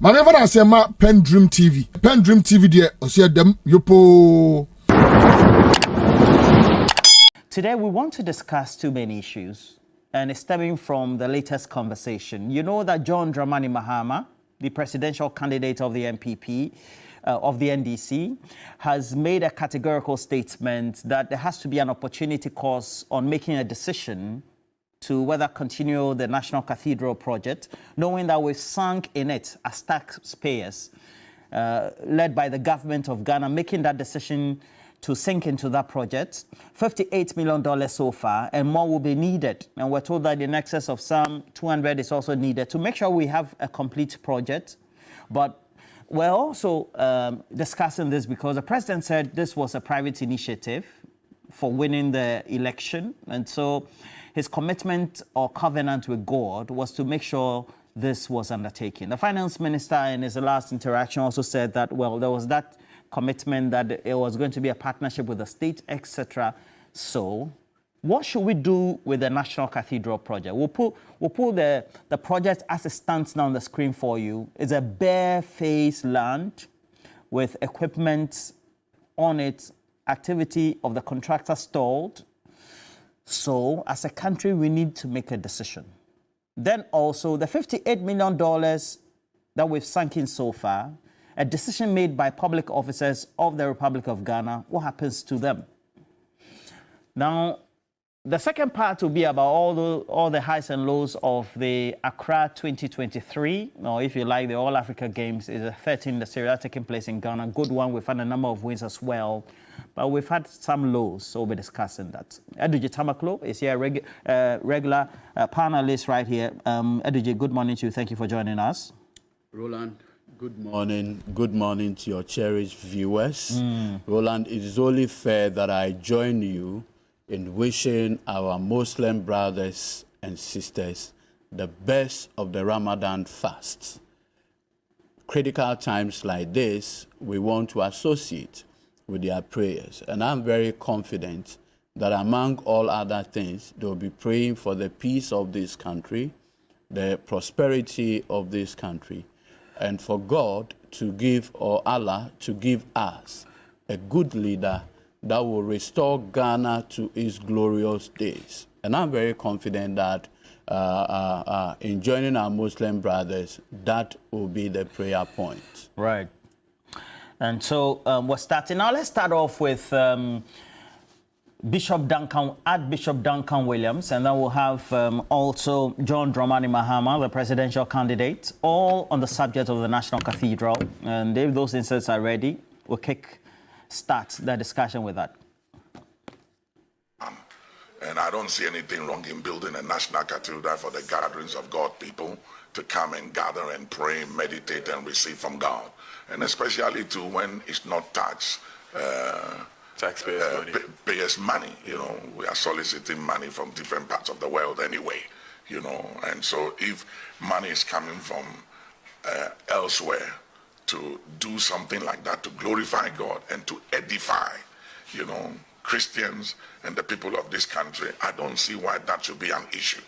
Manever I say ma PENDREAM TV. PENDREAM TV there, osia dem yopo. Today we want to discuss too many issues, and it's stemming from the latest conversation. You know that John Dramani Mahama, the presidential candidate of the MPP, of the NDC, has made a categorical statement that there has to be an opportunity cost on making a decision to whether continue the National Cathedral project, knowing that we've sunk in it as taxpayers, led by the government of Ghana, making that decision to sink into that project. $58 million so far, and more will be needed. And we're told that in excess of some 200 is also needed to make sure we have a complete project. But we're also discussing this because the president said this was a private initiative for winning the election. And so his commitment or covenant with God was to make sure this was undertaken. The finance minister in his last interaction also said that, well, there was that commitment that it was going to be a partnership with the state, etc. So what should we do with the National Cathedral project? We'll put the project as it stands now on the screen for you. It's a bare-faced land with equipment on it, activity of the contractor stalled. So as a country, we need to make a decision. Then also the $58 million that we've sunk in so far, a decision made by public officers of the Republic of Ghana, what happens to them? Now, the second part will be about all the highs and lows of the Accra 2023, or if you like, the All Africa Games. Is a 13th Series taking place in Ghana. Good one. We've had a number of wins as well, but we've had some lows, so we'll be discussing that. Edudzi is here, regular panelist right here. Edudzi, good morning to you. Thank you for joining us. Roland, good morning. Good morning to your cherished viewers. Roland, it is only fair that I join you in wishing our Muslim brothers and sisters the best of the Ramadan fast. Critical times like this, we want to associate with their prayers. And I'm very confident that among all other things, they'll be praying for the peace of this country, the prosperity of this country, and for God to give, or Allah to give us a good leader that will restore Ghana to its glorious days. And I'm very confident that in joining our Muslim brothers, that will be the prayer point. Right. And so we're starting now. Let's start off with Archbishop Duncan Williams, and then we'll have also John Dramani Mahama, the presidential candidate, all on the subject of the National Cathedral. And if those inserts are ready, we'll start the discussion with that. And I don't see anything wrong in building a national cathedral for the gatherings of God people to come and gather and pray, meditate, and receive from God. And especially too when it's not taxpayers' money. You know, we are soliciting money from different parts of the world anyway. You know, and so if money is coming from elsewhere to do something like that, to glorify God and to edify, you know, Christians and the people of this country, I don't see why that should be an issue.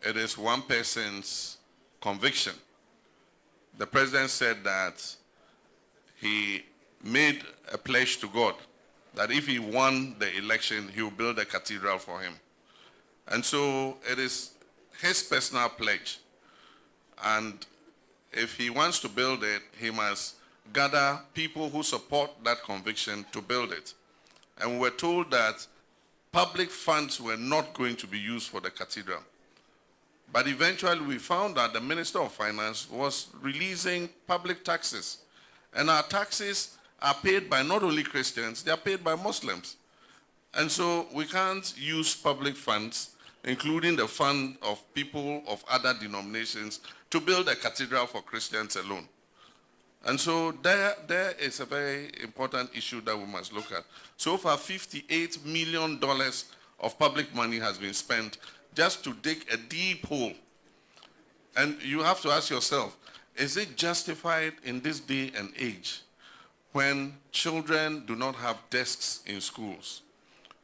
It is one person's conviction. The president said that he made a pledge to God that if he won the election, he will build a cathedral for him. And so it is his personal pledge. And if he wants to build it, he must gather people who support that conviction to build it. And we were told that public funds were not going to be used for the cathedral. But eventually we found that the Minister of Finance was releasing public taxes. And our taxes are paid by not only Christians, they are paid by Muslims. And so we can't use public funds, including the fund of people of other denominations, to build a cathedral for Christians alone. And so there is a very important issue that we must look at. So far, $58 million of public money has been spent just to dig a deep hole. And you have to ask yourself, is it justified in this day and age when children do not have desks in schools,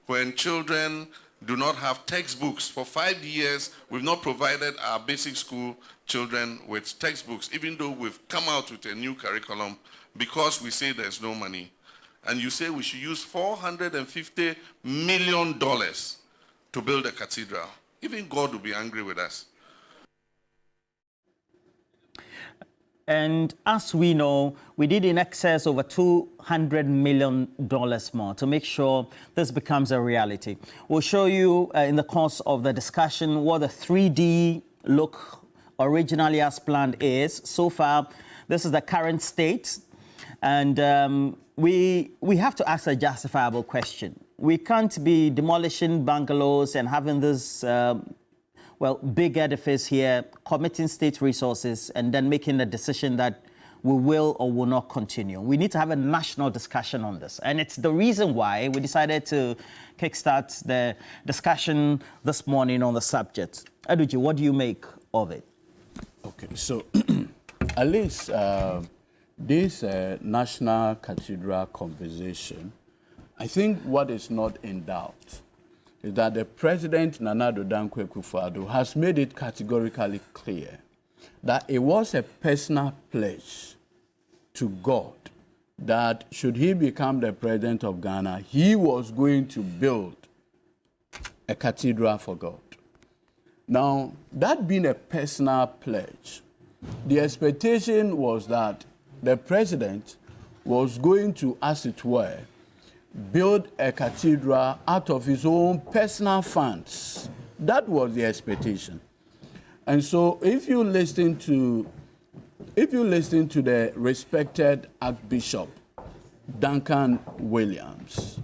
when children do not have textbooks. For 5 years, we've not provided our basic school children with textbooks, even though we've come out with a new curriculum because we say there's no money. And you say we should use $450 million to build a cathedral. Even God will be angry with us. And as we know, we did in excess over $200 million more to make sure this becomes a reality. We'll show you in the course of the discussion what the 3D look originally as planned is. So far, this is the current state. And we have to ask a justifiable question. We can't be demolishing bungalows and having this big edifice here, committing state resources, and then making a decision that we will or will not continue. We need to have a national discussion on this. And it's the reason why we decided to kickstart the discussion this morning on the subject. Edudzi, what do you make of it? Okay, so at least this national cathedral conversation, I think what is not in doubt is that the President, Nana Addo Dankwa Akufo-Addo, has made it categorically clear that it was a personal pledge to God that should he become the President of Ghana, he was going to build a cathedral for God. Now, that being a personal pledge, the expectation was that the President was going to, as it were, build a cathedral out of his own personal funds. That was the expectation. And so if you listen to the respected Archbishop Duncan Williams,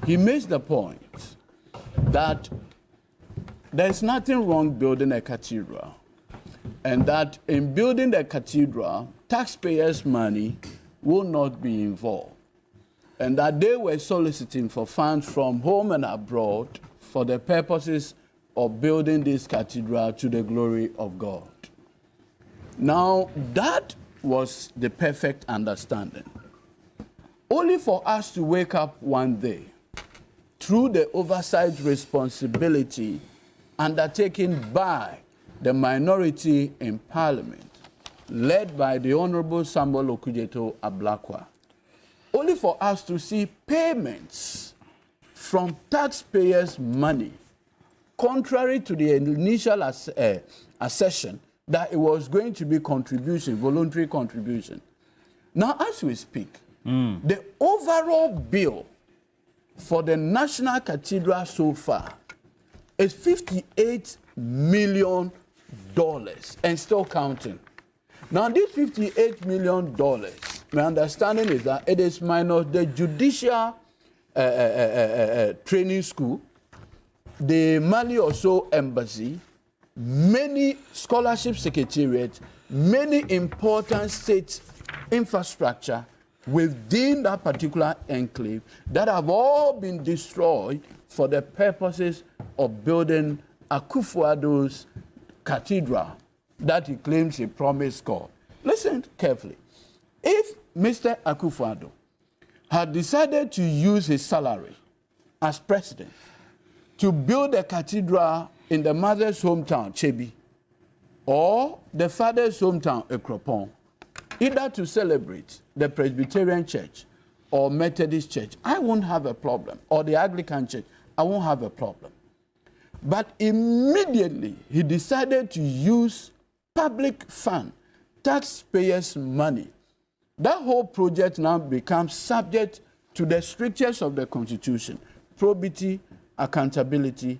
he makes the point that there's nothing wrong building a cathedral, and that in building the cathedral, taxpayers' money will not be involved, and that they were soliciting for funds from home and abroad for the purposes of building this cathedral to the glory of God. Now, that was the perfect understanding. Only for us to wake up one day, through the oversight responsibility undertaken by the minority in Parliament, led by the Honorable Samuel Okudzeto Ablakwa, only for us to see payments from taxpayers' money, contrary to the initial assertion that it was going to be contribution, voluntary contribution. Now, as we speak, the overall bill for the National Cathedral so far is $58 million and still counting. Now, this $58 million, my understanding is that it is minus the judicial training school, the Mali or so embassy, many scholarship secretariats, many important state infrastructure within that particular enclave that have all been destroyed for the purposes of building Akufo-Addo's cathedral that he claims he promised God. Listen carefully. If Mr. Akufo-Addo had decided to use his salary as president to build a cathedral in the mother's hometown, Chebi, or the father's hometown, Ekropon, either to celebrate the Presbyterian Church or Methodist Church, I won't have a problem, or the Anglican Church, I won't have a problem. But immediately he decided to use public fund, taxpayers' money. That whole project now becomes subject to the strictures of the Constitution, probity, accountability,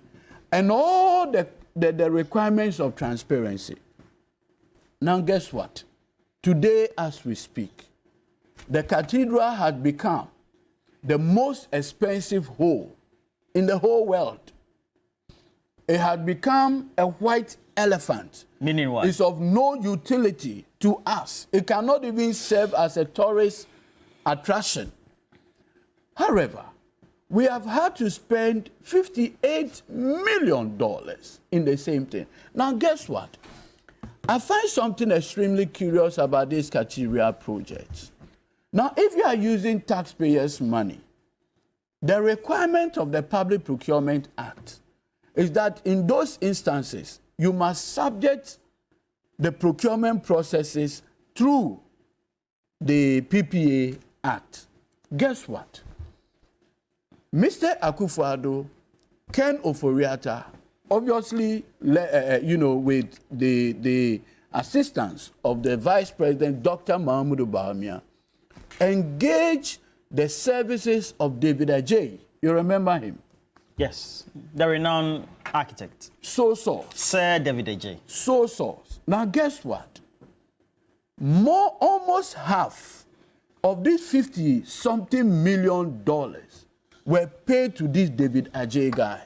and all the requirements of transparency. Now, guess what? Today, as we speak, the cathedral has become the most expensive hole in the whole world. It had become a white elephant. Meaning what? It's of no utility to us. It cannot even serve as a tourist attraction. However, we have had to spend $58 million in the same thing. Now, guess what? I find something extremely curious about this cathedral project. Now, if you are using taxpayers' money, the requirement of the Public Procurement Act is that in those instances, you must subject the procurement processes through the PPA Act. Guess what? Mr. Akufo-Addo, Ken Ofori-Atta, obviously, with the assistance of the Vice President, Dr. Mahmoud Bawumia, engage the services of David Ajay. You remember him? Yes, the renowned architect. So. Sir David Ajay. So. Now, guess what? Almost half of these $50-something million were paid to this David Ajay guy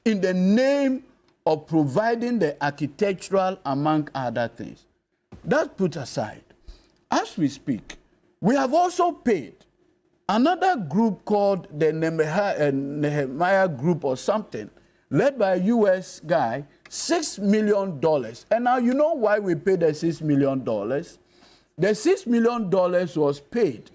in the name of providing the architectural, among other things. That put aside, as we speak, we have also paid another group called the Nehemiah Group or something, led by a U.S. guy, $6 million. And now you know why we paid the $6 million? The $6 million was paid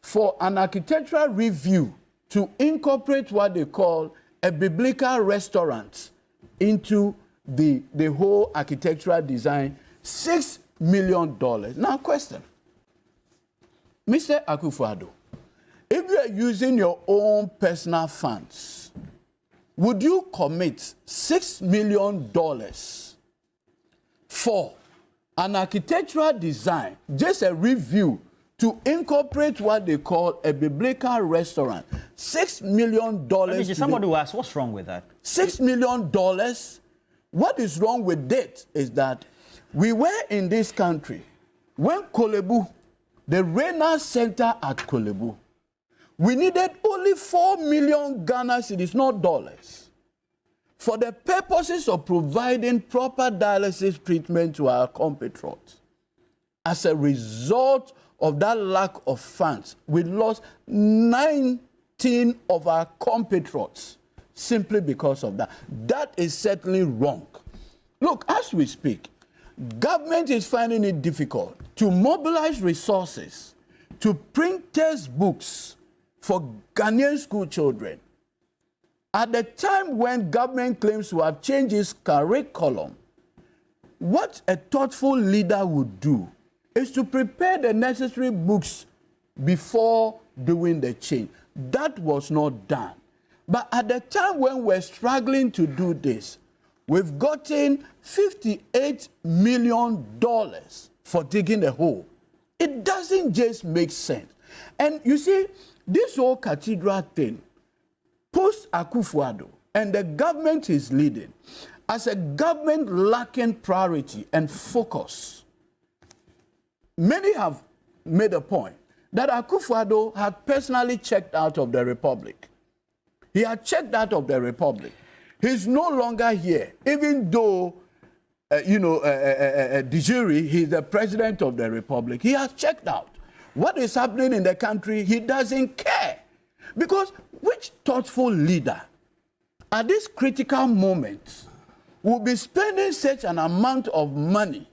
for an architectural review to incorporate what they call a biblical restaurant into the whole architectural design. $6 million. Now question, Mr. Akufo-Addo, if you are using your own personal funds, would you commit $6 million for an architectural design, just a review, to incorporate what they call a biblical restaurant? $6 million. Somebody will ask, what's wrong with that? $6 million. What is wrong with it is that we were in this country when Kolebu, the Renaissance Center at Kolebu, we needed only 4 million Ghana cedis, not dollars, for the purposes of providing proper dialysis treatment to our compatriots. As a result of that lack of funds, we lost 19 of our compatriots simply because of that. That is certainly wrong. Look, as we speak, government is finding it difficult to mobilize resources to print textbooks for Ghanaian school children. At the time when government claims to have changed its curriculum, what a thoughtful leader would do is to prepare the necessary books before doing the change. That was not done. But at the time when we're struggling to do this, we've gotten $58 million for digging a hole. It doesn't just make sense. And you see, this whole cathedral thing, post Akufo-Addo and the government is leading, as a government lacking priority and focus. Many have made a point that Akufo-Addo had personally checked out of the Republic. He had checked out of the Republic. He's no longer here, even though, de jure, he's the president of the Republic. He has checked out. What is happening in the country, he doesn't care. Because which thoughtful leader at this critical moment will be spending such an amount of money?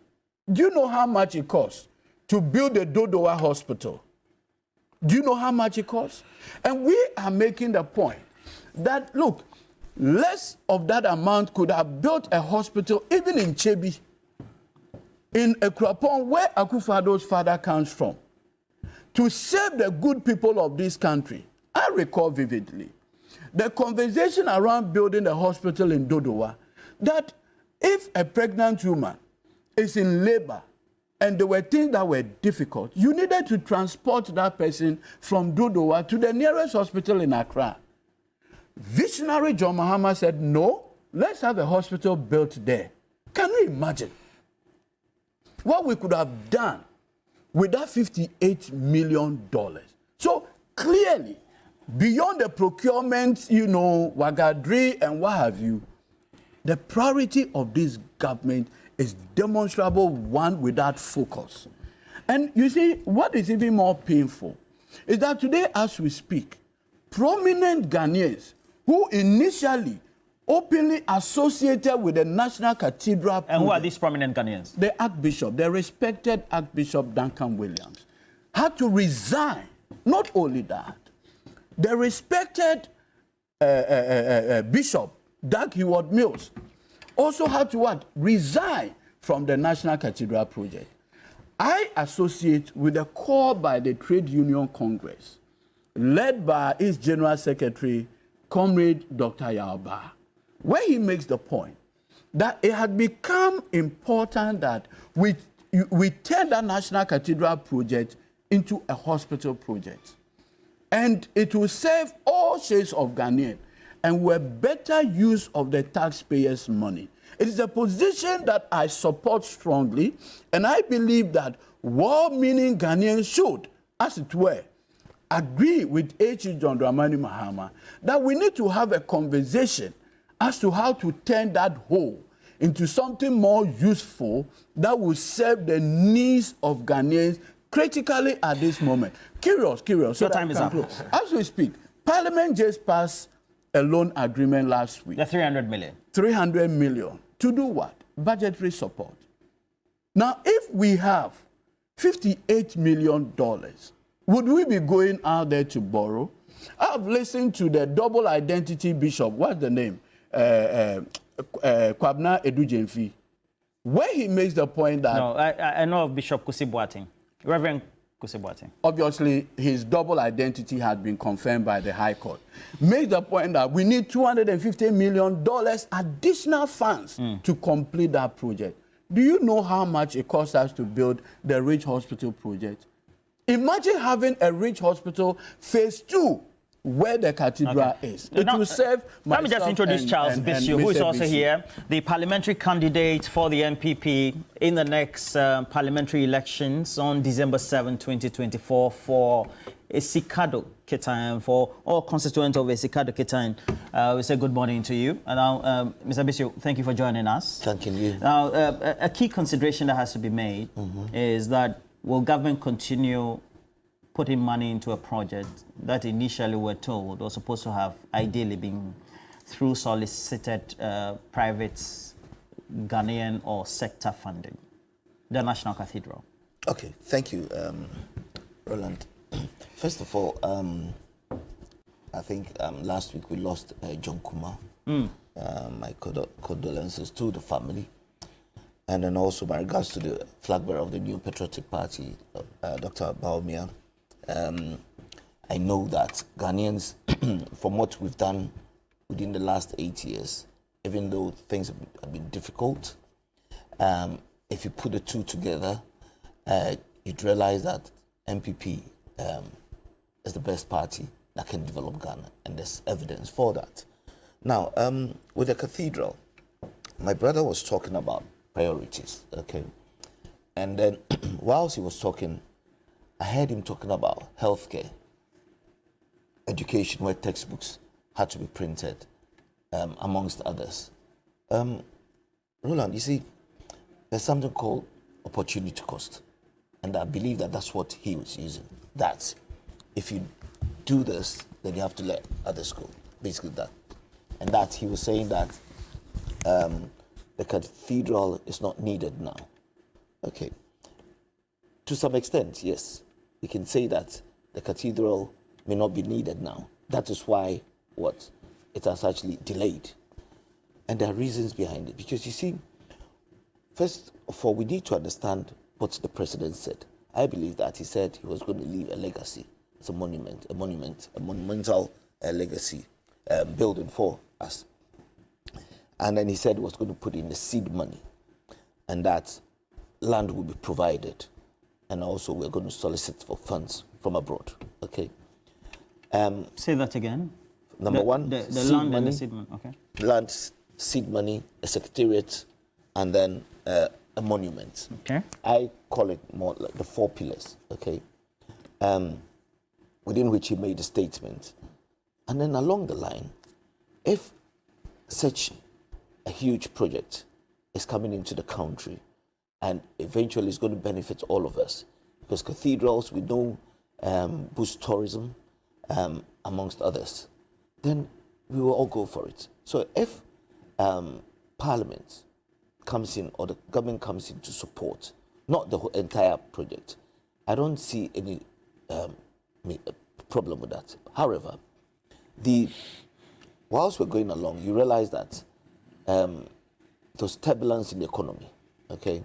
Do you know how much it costs to build the Dodowa hospital? Do you know how much it costs? And we are making the point that, look, less of that amount could have built a hospital even in Chebi, in Ekrapon, where Akufo-Addo's father comes from, to save the good people of this country. I recall vividly the conversation around building a hospital in Dodowa, that if a pregnant woman is in labor and there were things that were difficult, you needed to transport that person from Dodowa to the nearest hospital in Accra. Visionary John Mahama said, no, let's have a hospital built there. Can you imagine what we could have done with that $58 million? So clearly, beyond the procurement, Wagadri and what have you, the priority of this government is demonstrable, one without focus. And you see, what is even more painful is that today, as we speak, prominent Ghanaians who initially openly associated with the National Cathedral. And who are these prominent Ghanaians? The Archbishop, the respected Archbishop Duncan Williams, had to resign. Not only that, the respected Bishop Doug Heward Mills, also had to what? Resign from the National Cathedral project. I associate with a call by the Trade Union Congress, led by its General Secretary, Comrade Dr. Yalba, where he makes the point that it had become important that we turn that National Cathedral project into a hospital project. And it will save all shades of Ghanaian and were better use of the taxpayers' money. It is a position that I support strongly, and I believe that well-meaning Ghanaians should, as it were, agree with H.E. John Dramani Mahama that we need to have a conversation as to how to turn that whole into something more useful that will serve the needs of Ghanaians critically at this moment. Curious. Your time is up. As we speak, Parliament just passed a loan agreement last week. The 300 million. 300 million. To do what? Budgetary support. Now, if we have $58 million, would we be going out there to borrow? I've listened to the double identity bishop, what's the name? Kwabna Edudzi, where he makes the point that... No, I know of Bishop Kusi Boateng, Reverend Kusi Boateng. Obviously, his double identity had been confirmed by the High Court. Made the point that we need $250 million additional funds to complete that project. Do you know how much it costs us to build the Ridge Hospital project? Imagine having a Ridge Hospital phase 2 where the cathedral is. It will serve myself. Let me just introduce Charles Bissiw, who is also here, the parliamentary candidate for the MPP in the next parliamentary elections on December 7, 2024 for Esikado Ketain, for all constituents of Esikado Ketain. We say good morning to you. And now, Mr. Bissiw, thank you for joining us. Thank you. Now, a key consideration that has to be made is that will government continue putting money into a project that initially we're told was supposed to have ideally been through solicited private Ghanaian or sector funding, the National Cathedral? Okay, thank you, Roland. First of all, I think last week we lost John Kumar. My condolences to the family. And then also my regards to the flag bearer of the New Patriotic Party, Dr. Baumia. I know that Ghanaians, from what we've done within the last 8 years, even though things have been difficult, if you put the two together, you'd realize that MPP is the best party that can develop Ghana, and there's evidence for that. Now, with the cathedral, my brother was talking about priorities, okay? And then whilst he was talking, I heard him talking about healthcare, education, where textbooks had to be printed, amongst others. Roland, you see, there's something called opportunity cost. And I believe that that's what he was using. That if you do this, then you have to let others go. Basically that. And that he was saying that the cathedral is not needed now. Okay. To some extent, yes. We can say that the cathedral may not be needed now. That is why what? It has actually delayed. And there are reasons behind it. Because you see, first of all, we need to understand what the president said. I believe that he said he was going to leave a legacy. It's a monumental legacy building for us. And then he said he was going to put in the seed money and that land will be provided. And also we're going to solicit for funds from abroad, okay? Say that again. Number one, the land money, and the seed money, okay. Land, seed money, a secretariat, and then a monument. Okay. I call it more like the 4 pillars, okay? Within which he made a statement. And then along the line, if such a huge project is coming into the country and eventually it's going to benefit all of us, because cathedrals, we know, boost tourism, amongst others, then we will all go for it. So if Parliament comes in or the government comes in to support, not the whole entire project, I don't see any problem with that. However, the whilst we're going along, you realize that there's turbulence in the economy, okay?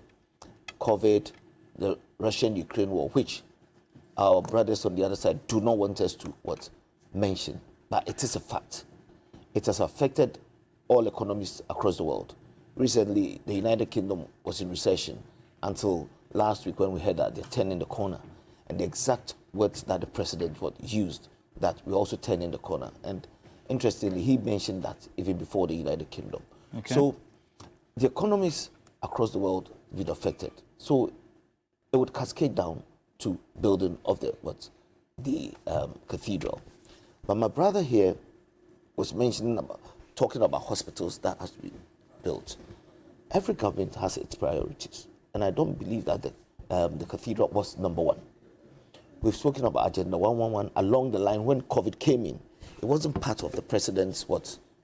COVID, the Russian-Ukraine war, which our brothers on the other side do not want us to mention, but it is a fact. It has affected all economies across the world. Recently, the United Kingdom was in recession until last week when we heard that they're turning the corner. And the exact words that the president used, that we're also turning the corner. And interestingly, he mentioned that even before the United Kingdom. Okay. So the economies across the world will be affected. So it would cascade down to building of the cathedral. But my brother here was talking about hospitals that has to be built. Every government has its priorities, and I don't believe that the cathedral was number one. We've spoken about Agenda 111 along the line when COVID came in. It wasn't part of the president's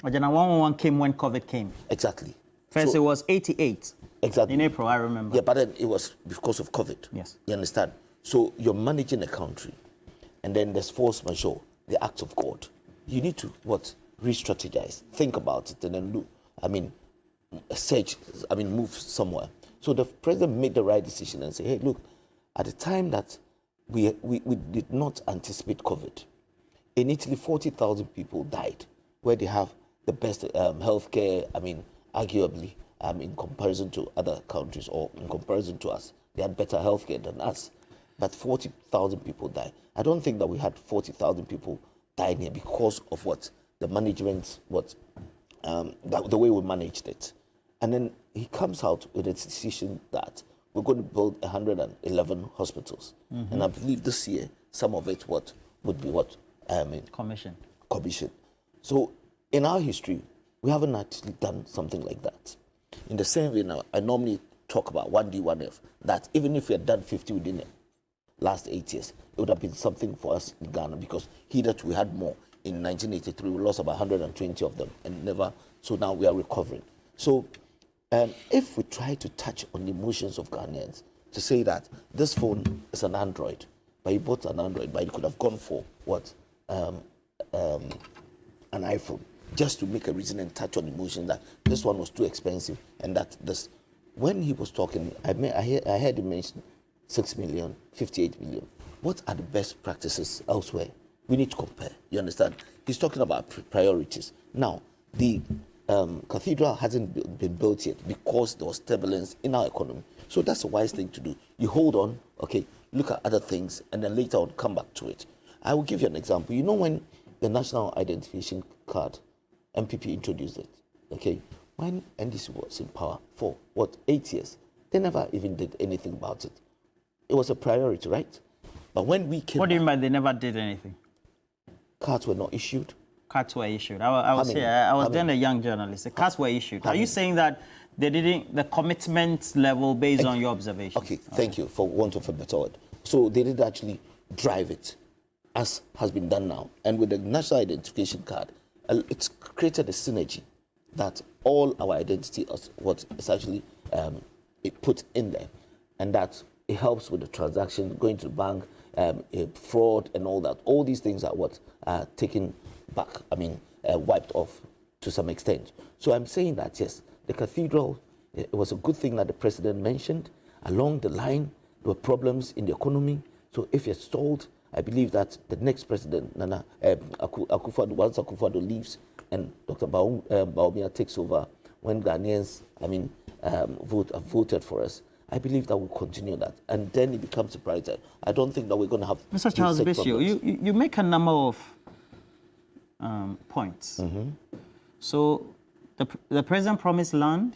Agenda 111 came when COVID came. Exactly. First, So- it was 88. Exactly. In April, I remember. Yeah, but then it was because of COVID. Yes. You understand? So you're managing a country, and then there's force majeure, the act of God. You need to re-strategize, think about it, and then move somewhere. So the president made the right decision and said, hey, look, at the time that we did not anticipate COVID, in Italy, 40,000 people died, where they have the best healthcare, arguably, in comparison to other countries or in comparison to us. They had better healthcare than us. But 40,000 people died. I don't think that we had 40,000 people dying here because of the management, the way we managed it. And then he comes out with a decision that we're going to build 111 hospitals. Mm-hmm. And I believe this year, some of it would be commission. So in our history, we haven't actually done something like that. In the same way now, I normally talk about 1D, 1F, that even if we had done 50 within the last 8 years, it would have been something for us in Ghana, because hitherto we had more. In 1983, we lost about 120 of them and never, so now we are recovering. So if we try to touch on the emotions of Ghanaians, to say that this phone is an Android, but you bought an Android, but you could have gone for an iPhone, just to make a reason and touch on emotion that this one was too expensive, and that this. When he was talking, I heard him mention 6 million, 58 million. What are the best practices elsewhere? We need to compare. You understand? He's talking about priorities. Now, the cathedral hasn't been built yet because there was turbulence in our economy. So that's a wise thing to do. You hold on, okay, look at other things, and then later on come back to it. I will give you an example. You know when the National Identification Card, MPP introduced it, okay? When NDC was in power for, 8 years, they never even did anything about it. It was a priority, right? But when we came What do you mean by they never did anything? Cards were not issued. Cards were issued. I was then a young journalist. The cards were issued. Are you saying that they didn't, the commitment level based on your observations? Okay, thank you for want of a better word. So they did actually drive it, as has been done now. And with the National Identification Card, it's created a synergy that all our identity is actually it put in there, and that it helps with the transaction, going to the bank, fraud and all that. All these things are taken back, wiped off to some extent. So I'm saying that, yes, the cathedral, it was a good thing that the president mentioned. Along the line, there were problems in the economy. So if you're stalled, I believe that the next president, Nana Akufo-Addo, once Akufo-Addo leaves and Dr. Bawumia takes over, when Ghanaians, voted for us, I believe that we'll continue that. And then it becomes a priority. I don't think that we're going to have... Mr. Charles Bissiw, you make a number of points. Mm-hmm. So the president promised land?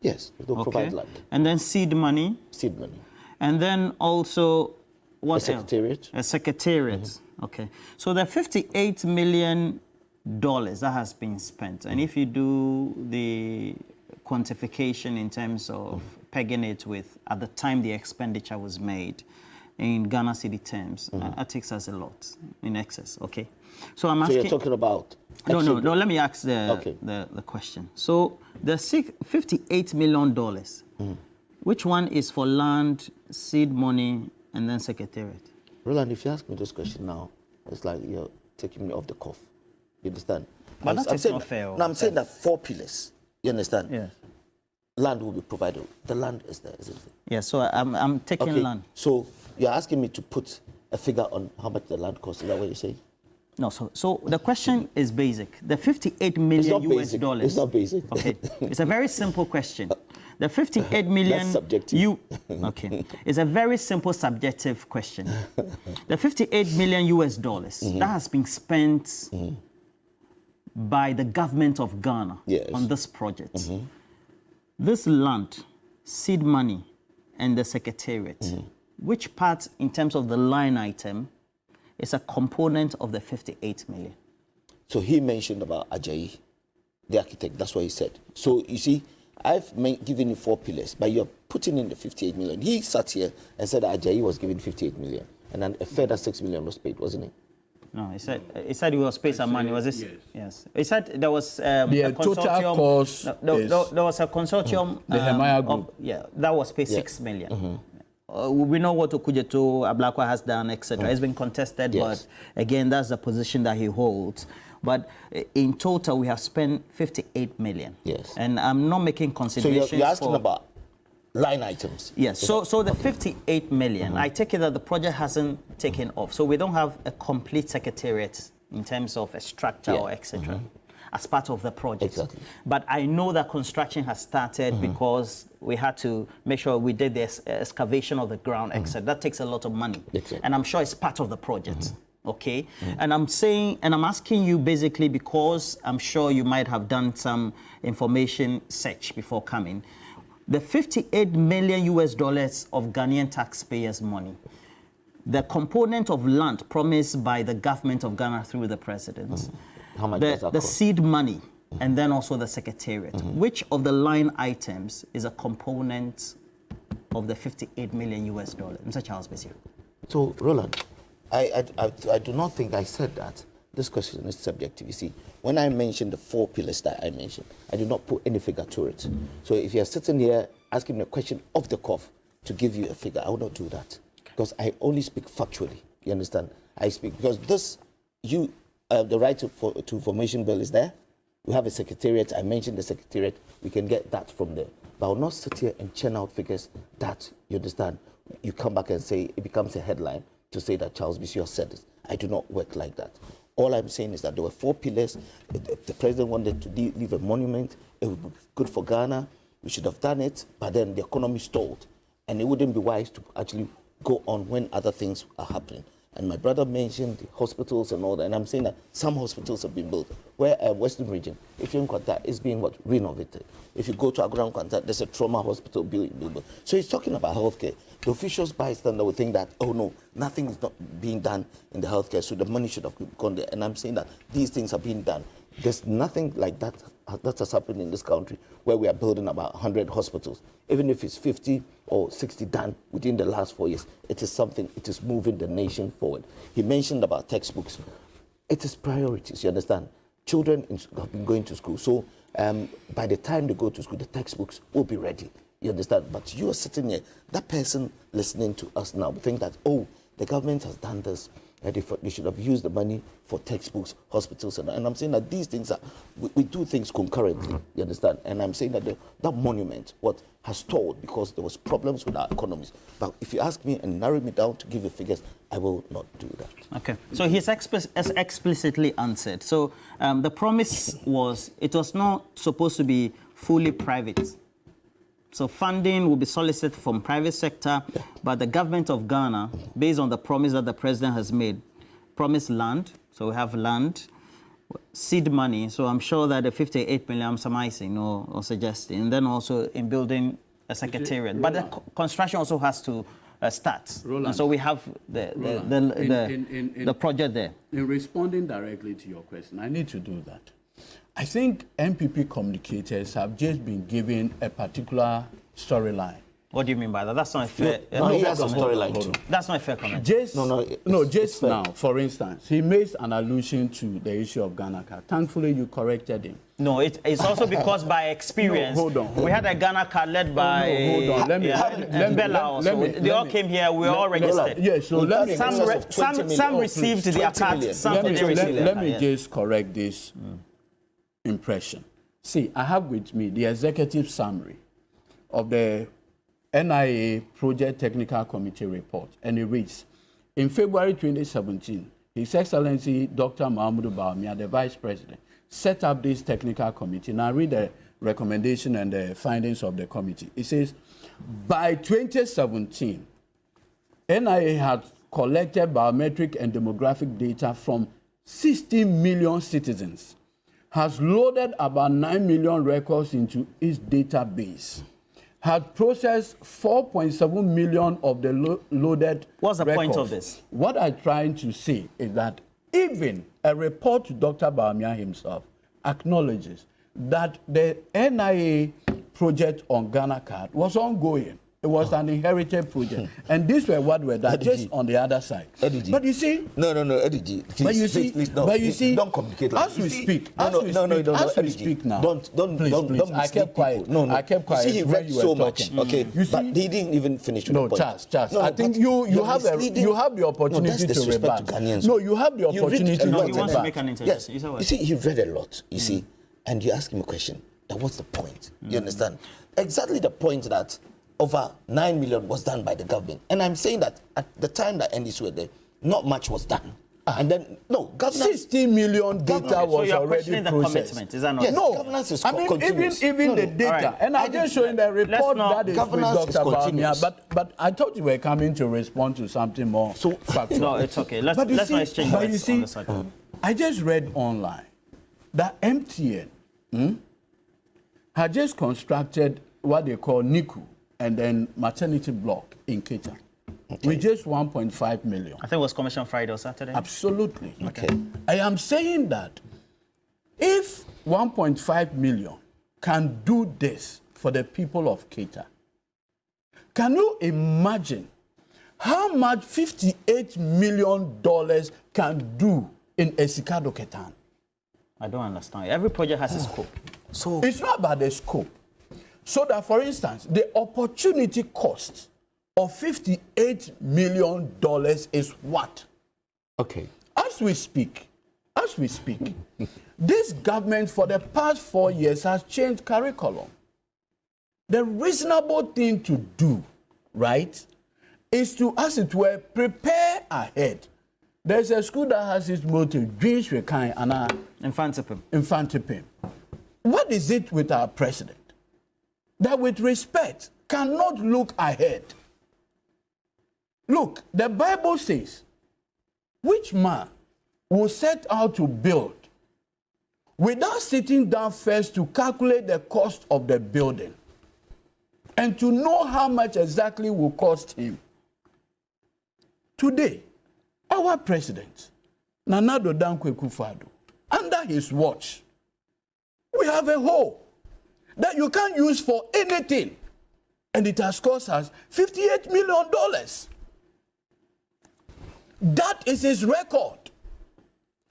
Yes, they'll provide land. And then seed money? Seed money. And then also... What a secretariat. Else? A secretariat. Mm-hmm. Okay. So the $58 million that has been spent, and if you do the quantification in terms of pegging it with at the time the expenditure was made in Ghana city terms, that takes us a lot in excess. Okay. So I'm asking. So you're talking about. No. Let me ask the question. So the $58 million, which one is for land, seed money, and then secretariat? Roland, if you ask me this question now, it's like you're taking me off the cuff. You understand? But that I'm is saying not fair. No, I'm saying that 4 pillars. You understand? Yes. Land will be provided. The land is there, isn't it? Yeah, so I'm taking land. So you're asking me to put a figure on how much the land costs. Is that what you're saying? No, so the question is basic. The 58 million US dollars. It's not basic. Okay, it's a very simple question. The 58 million. That's subjective. Okay, it's a very simple subjective question. The 58 million US dollars that has been spent by the government of Ghana on this project. This land, seed money, and the secretariat. Which part, in terms of the line item, is a component of the 58 million? So he mentioned about Ajayi, the architect. That's what he said. So you see, I've given you 4 pillars, but you're putting in the 58 million. He sat here and said that Ajayi was given 58 million, and then a further 6 million was paid, wasn't it? No, he said it was paid some money. Was this? Yes. He said there was a consortium. Total cost there was a consortium. The Hemaya Group. That was paid 6 million. We know what Okujeto Ablakwa has done, etc. It's been contested, but again, that's the position that he holds. But in total, we have spent 58 million. Yes. And I'm not making considerations. So you're asking about line items. Yes. So the 58 million, I take it that the project hasn't taken off. So we don't have a complete secretariat in terms of a structure or etc. As part of the project. Exactly. But I know that construction has started because we had to make sure we did the excavation of the ground, etc. That takes a lot of money. Exactly. And I'm sure it's part of the project. Okay? And I'm saying, and I'm asking you basically because I'm sure you might have done some information search before coming. The 58 million US dollars of Ghanaian taxpayers' money, the component of land promised by the government of Ghana through the president, how much does that the cost? seed money, and then also the secretariat. Which of the line items is a component of the 58 million US dollars? Mr. Charles Bissiw. So, Roland, I do not think I said that. This question is subjective. You see, when I mentioned the 4 pillars that I mentioned, I did not put any figure to it. So if you're sitting here asking me a question off the cuff to give you a figure, I will not do that. Because I only speak factually. You understand? I speak because this, the right to information bill is there. We have a secretariat. I mentioned the secretariat. We can get that from there. But I will not sit here and churn out figures that, you understand, you come back and say, it becomes a headline to say that Charles Bissiw said it. I do not work like that. All I'm saying is that there were 4 pillars. The president wanted to leave a monument. It would be good for Ghana. We should have done it. But then the economy stalled. And it wouldn't be wise to actually go on when other things are happening. And my brother mentioned the hospitals and all that. And I'm saying that some hospitals have been built. Where Western region, if you're in Qatar, it's being renovated. If you go to Agram Qatar, there's a trauma hospital being built. So he's talking about healthcare. The officials bystander will think that, oh no, nothing is not being done in the healthcare, so the money should have gone there. And I'm saying that these things are being done. There's nothing like that has happened in this country where we are building about 100 hospitals. Even if it's 50 or 60 done within the last 4 years, it is something, it is moving the nation forward. He mentioned about textbooks. It is priorities, you understand? Children have been going to school, so by the time they go to school, the textbooks will be ready. You understand? But you are sitting here, that person listening to us now, think that, oh, the government has done this, they should have used the money for textbooks, hospitals, and I'm saying that these things are, we do things concurrently, you understand? And I'm saying that that monument, has stalled because there was problems with our economies. But if you ask me and narrow me down to give you figures, I will not do that. Okay, so he's explicitly answered. So the promise was, it was not supposed to be fully private. So funding will be solicited from private sector, but the government of Ghana, based on the promise that the president has made, promised land. So we have land, seed money. So I'm sure that the 58 million I'm surmising or suggesting, and then also in building a secretariat. But the construction also has to start. And so we have the project there. In responding directly to your question, I need to do that. I think MPP communicators have just been given a particular storyline. What do you mean by that? That's not a fair... he has a storyline too. That's not a fair comment. Just now, for instance, he made an allusion to the issue of Ghana card. Thankfully, you corrected him. No, it's also because by experience, hold on. We had a Ghana card led by hold on. Let me. They all came here. We all registered. Yes, so let me. Some received their card. Some didn't receive their card. Let me just correct this impression. See, I have with me the executive summary of the NIA Project Technical Committee report, and it reads, in February 2017, His Excellency Dr. Mahamudu Bawumia, the Vice President, set up this technical committee. Now read the recommendation and the findings of the committee. It says, by 2017, NIA had collected biometric and demographic data from 60 million citizens, has loaded about 9 million records into its database, had processed 4.7 million of the loaded What's the records. point of this? What I'm trying to say is that even a report to Dr. Bawumia himself acknowledges that the NIA project on Ghana card was ongoing. It was an inherited project. And these were what were done just on the other side. Edudzi. But you see... No, Edudzi. But you see, but you see, don't complicate it. as we speak, as we speak now. Please, I kept quiet. No, I kept quiet. You see, he read so much. Okay, you see, but he didn't even finish with no, the point. Charles. No, I think you have the opportunity to rebut. No, you have the opportunity to he wants to make an intervention. Yes. You see, he read a lot. You see, and you ask him a question. That what's the point? You understand? Exactly the point that over 9 million was done by the government. And I'm saying that at the time that NDC were there, not much was done. And then, no, governance... 60 million data was so already the processed. commitment, is that not? Yes, No, governance is I mean, continuous. even the data. Right. And I'm just showing the report that is with governance is Dr. Bawumia. continuous. But I thought you were coming to respond to something more factual. No, it's okay. Let's But you not see- exchange but you words see, on the side. I just read online that MTN had just constructed what they call NICU and then maternity block in Cath'l with just 1.5 million. I think it was commissioned Friday or Saturday. Absolutely. Okay. I am saying that if 1.5 million can do this for the people of Cath'l, can you imagine how much $58 million can do in Esikado Ketan? I don't understand. Every project has a scope. So, It's not about the scope. So that, for instance, the opportunity cost of $58 million is what? okay. As we speak, this government for the past 4 years has changed curriculum. The reasonable thing to do, right, is to, as it were, prepare ahead. There's a school that has its motto, Dreams we kind and Infantipim. What is it with our president? That with respect cannot look ahead. Look, the Bible says, which man will set out to build without sitting down first to calculate the cost of the building and to know how much exactly will cost him? Today, our president, Nana Addo Dankwa Akufo-Addo, under his watch, we have a hole that you can't use for anything. And it has cost us $58 million. That is his record.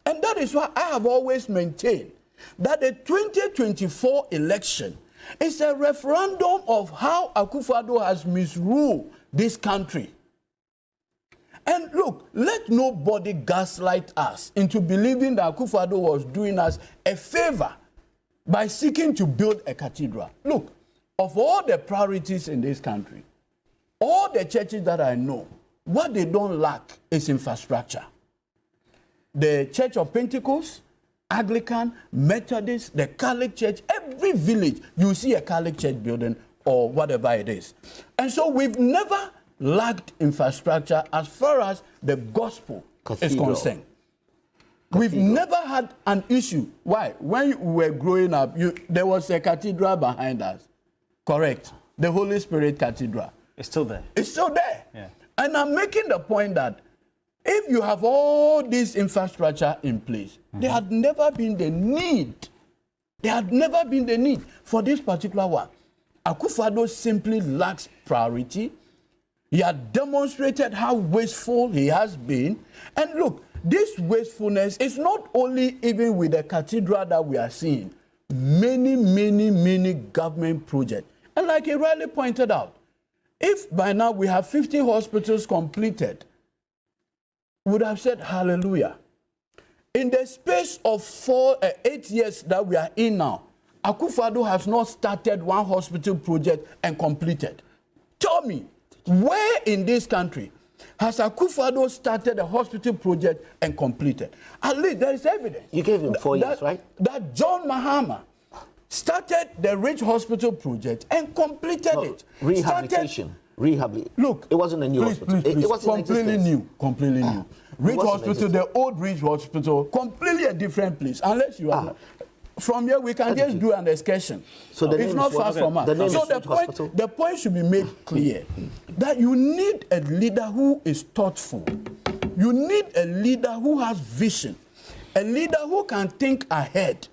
And that is why I have always maintained that the 2024 election is a referendum of how Akufo-Addo has misruled this country. And look, let nobody gaslight us into believing that Akufo-Addo was doing us a favor by seeking to build a cathedral. Look, of all the priorities in this country, all the churches that I know, what they don't lack is infrastructure. The Church of Pentecost, Anglican, Methodist, the Catholic Church, every village, you see a Catholic church building or whatever it is. And so we've never lacked infrastructure as far as the gospel is concerned. We've never had an issue. Why? When we were growing up, there was a cathedral behind us. Correct. The Holy Spirit Cathedral. It's still there. It's still there. Yeah. And I'm making the point that if you have all this infrastructure in place, there had never been the need. There had never been the need for this particular one. Akufo-Addo simply lacks priority. He had demonstrated how wasteful he has been. And look, this wastefulness is not only even with the cathedral that we are seeing. Many government projects. And like he rightly pointed out, if by now we have 50 hospitals completed, we would have said hallelujah. In the space of 8 years that we are in now, Akufo-Addo has not started one hospital project and completed. Tell me, where in this country has Akufo-Addo started a hospital project and completed? At least there is evidence. You gave him 4 years, right? That John Mahama started the Ridge Hospital project and completed it. Rehabilitation. Look, it wasn't a new hospital. Please, it was completely new. Ridge Hospital, the old Ridge Hospital, completely a different place. Unless you are from here, we can just do an excursion. So it's not far from us. So the point should be made clear that you need a leader who is thoughtful. You need a leader who has vision, a leader who can think ahead.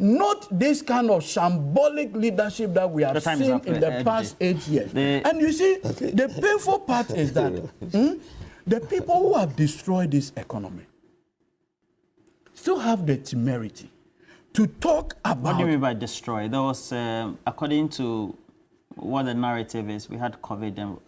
Not this kind of shambolic leadership that we have seen in the past 8 years. And you see, the painful part is that the people who have destroyed this economy still have the temerity to talk about... What do you mean by destroy? There was, according to what the narrative is, we had COVID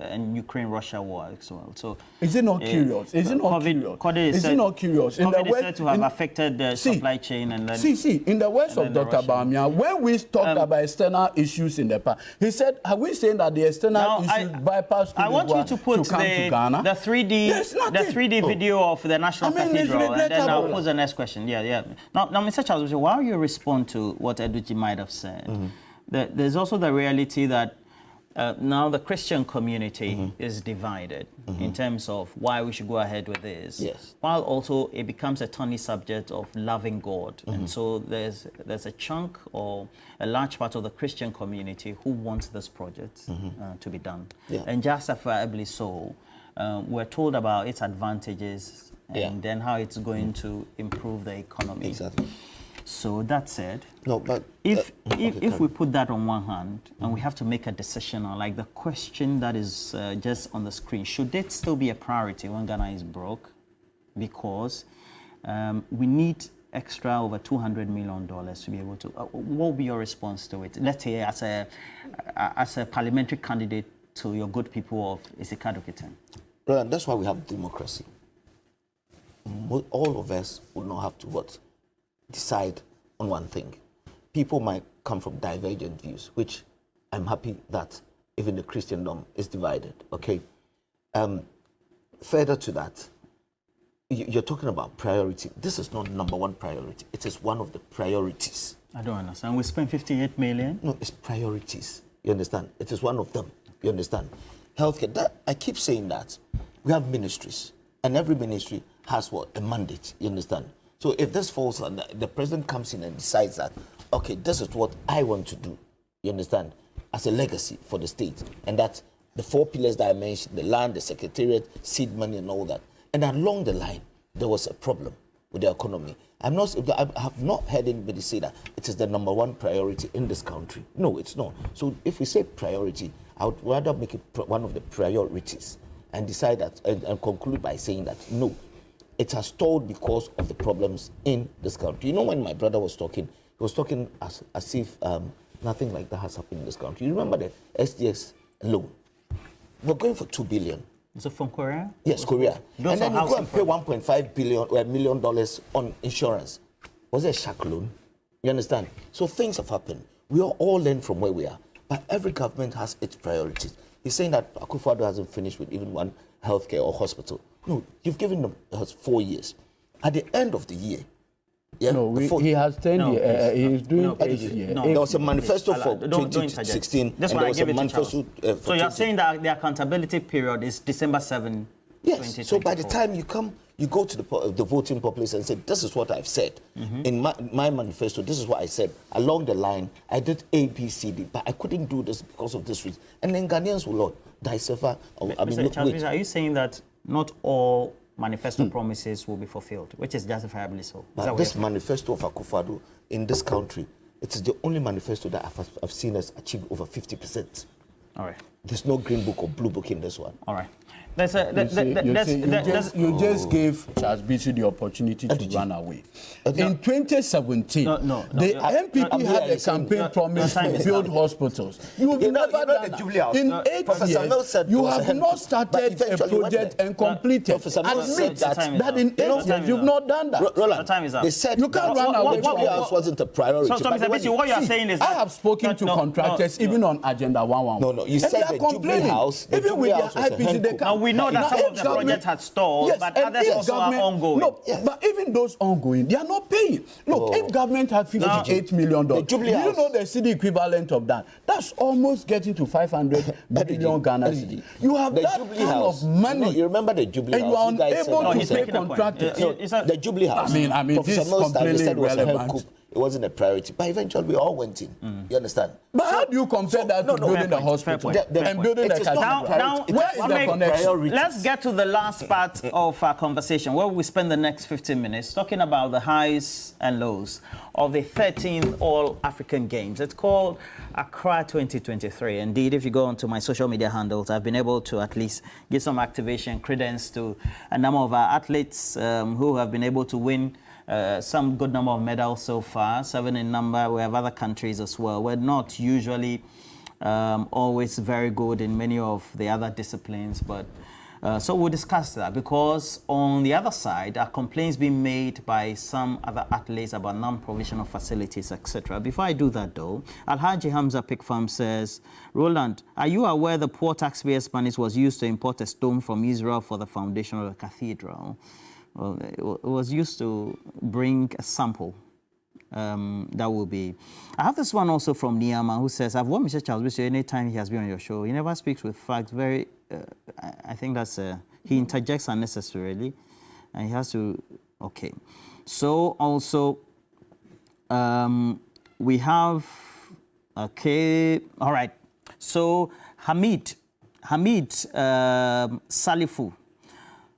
and Ukraine-Russia war as well. So is it not curious? Is it not curious? Is it not curious? COVID is said to have affected the supply chain. And then, in the words of Dr. Bamia, when we talked about external issues in the past, he said, are we saying that the external issues bypass I want you to put the 3D video of the National Cathedral, and then I'll pose the next question. Now, Mr. Charles, while you respond to what Edudzi might have said, there's also the reality that now the Christian community is divided in terms of why we should go ahead with this. Yes. While also it becomes a thorny subject of loving God. And so there's a chunk or a large part of the Christian community who wants this project to be done. Yeah. And justifiably so. We're told about its advantages and then how it's going to improve the economy. Exactly. So that said, but if we put that on one hand and we have to make a decision on, like the question that is just on the screen, should it still be a priority when Ghana is broke? Because we need extra over $200 million to be able to. What will be your response to it? Let's say as a parliamentary candidate to your good people of Isikadokiten. Well, that's why we have democracy. All of us would not have to decide on one thing. People might come from divergent views, which I'm happy that even the Christendom is divided, okay? Further to that, you're talking about priority. This is not number one priority. It is one of the priorities. I don't understand. We spent 58 million? No, it's priorities. You understand? It is one of them. You understand? Healthcare, I keep saying that. We have ministries, and every ministry has a mandate. You understand? So if this falls on the president comes in and decides that, okay, this is what I want to do, you understand, as a legacy for the state, and that the 4 pillars that I mentioned, the land, the secretariat, seed money and all that, and along the line, there was a problem with the economy. I have not heard anybody say that it is the number one priority in this country. No, it's not. So if we say priority, I would rather make it one of the priorities and decide that and conclude by saying that, no, it has stalled because of the problems in this country. You know, when my brother was talking, he was talking as if nothing like that has happened in this country. You remember the SDS loan? We're going for $2 billion. Is it from Korea? Yes, Korea. And then you go and pay $1.5 million on insurance. Was it a shark loan? You understand? So things have happened. We all learn from where we are. But every government has its priorities. He's saying that Akufo-Addo hasn't finished with even one healthcare or hospital. No, you've given them 4 years. At the end of the year, he has 10 years. He's doing 8 years. There was a manifesto for 2016. That's why I gave it to Charles. So you're saying that the accountability period is December 7, yes. So by the time you go to the voting populace and say, this is what I've said. In my manifesto, this is what I said. Along the line, I did A, B, C, D, but I couldn't do this because of this reason. And then Ghanaians will decipher. Charles, are you saying that not all manifesto promises will be fulfilled, which is justifiably so? But this manifesto of Akufo-Addo in this country, it is the only manifesto that I've seen us achieve over 50%. All right. There's no green book or blue book in this one. All right. You just gave Charles Bissiw the opportunity to run away. In 2017, the MPP had a campaign promise to build hospitals. You have never done that. In 8 years, you have not started a project and completed. Admit that in 8 years, you've not done that. Roland, time is up. they said you can't run away. The Jubilee House wasn't a priority. So Mr. Bissiw, what you are saying is I have spoken to contractors even on Agenda 111. No, you said the Jubilee House. Even with their IPC, they and we know that some of the projects had stalled, but others also are ongoing. No, but even those ongoing, they are not paying. Look, if government had $58 million, do you know the city equivalent of that? That's almost getting to 500 billion Ghana cedi. You have that kind of money. You remember the Jubilee House? And you are unable to pay contractors. The Jubilee House. I mean, this is completely irrelevant. It wasn't a priority, but eventually we all went in. You understand? But how do you compare that to building a hospital and building a cathedral? Now, where is the connection? Let's get to the last part of our conversation, where we spend the next 15 minutes talking about the highs and lows of the 13th All-African Games. It's called Accra 2023. Indeed, if you go onto my social media handles, I've been able to at least give some activation credence to a number of our athletes who have been able to win some good number of medals so far, 7 in number. We have other countries as well. We're not usually always very good in many of the other disciplines, but so we'll discuss that, because on the other side are complaints being made by some other athletes about non-provision of facilities, etc. Before I do that though, Alhaji Hamza Pikfam says, Roland, are you aware the poor taxpayers' money was used to import a stone from Israel for the foundation of the cathedral? Well, it was used to bring a sample. That will be. I have this one also from Niyama, who says, I've watched Mr. Charles Bissiw anytime he has been on your show. He never speaks with facts. Very, I think that's, he interjects unnecessarily, and he has to, okay. So also, we have, okay, all right. So Hamid Salifu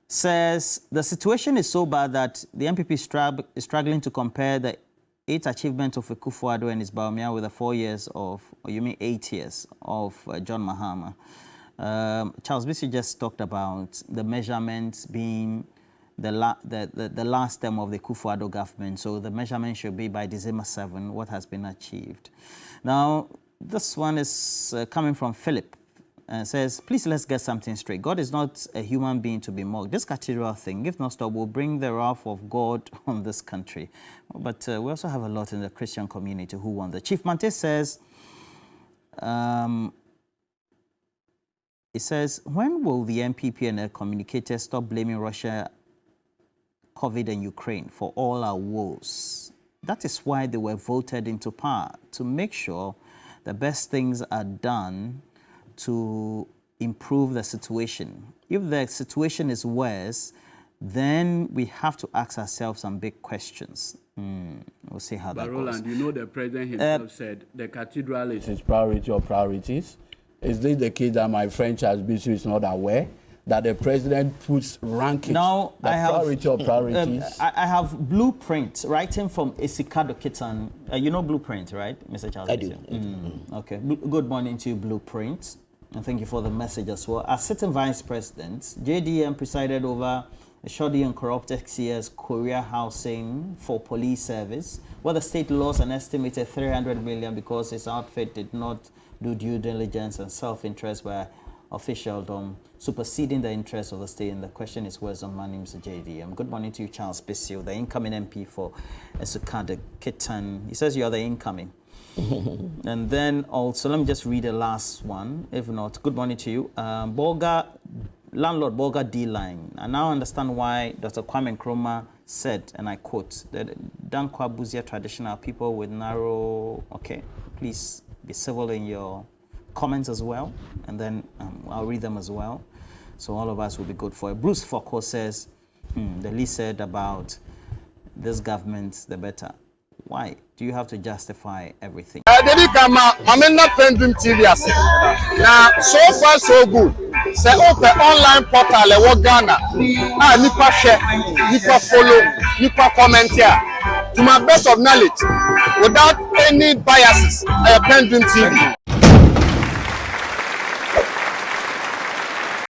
says the situation is so bad that the MPP is struggling to compare the 8 achievements of Akufo-Addo and his Bawumia with the 4 years of, or you mean 8 years of John Mahama. Charles Bissiw just talked about the measurements being the last term of the Akufo-Addo government. So the measurement should be by December 7, what has been achieved. Now, this one is coming from Philip. Says, please let's get something straight. God is not a human being to be mocked. This cathedral thing, if not stopped, will bring the wrath of God on this country. But we also have a lot in the Christian community who want that. Chief Mante says, it says, when will the MPP and their communicators stop blaming Russia, COVID and Ukraine for all our woes? That is why they were voted into power, to make sure the best things are done to improve the situation. If the situation is worse, then we have to ask ourselves some big questions. We'll see how that goes. Roland, you know the president himself said the cathedral is his priority or priorities. Is this the case that my friend Charles Bissiw is not aware that the president puts rankings, now, priority or priorities? I have blueprint writing from Esikado Kitan. You know blueprint, right, Mr. Charles? I do. Okay. Good morning to you, blueprint. And thank you for the message as well. As sitting vice president, JDM presided over a shoddy and corrupt XCS Korea housing for police service, where the state lost an estimated 300 million because its outfit did not do due diligence and self-interest by officialdom, superseding the interests of the state. And the question is, where's the money, Mr. JDM? Good morning to you, Charles Bissiw, the incoming MP for Esukade Kitan. He says you are the incoming. And then also, let me just read the last one. If not, good morning to you. Landlord Bolga D-Line. I now understand why Dr. Kwame Nkrumah said, and I quote, that Dankwa Buzia traditional people with narrow... Okay, please be civil in your comments as well, and then I'll read them as well. So all of us will be good for it. Bruce Foucault says, the least said about this government, the better. Why do you have to justify everything? I'm not PENDREAM TV. Now, so far so good. Say open online portal le Ghana. Nipa share, nipa follow, nipa comment here. To my best of knowledge, without any biases, PENDREAM TV.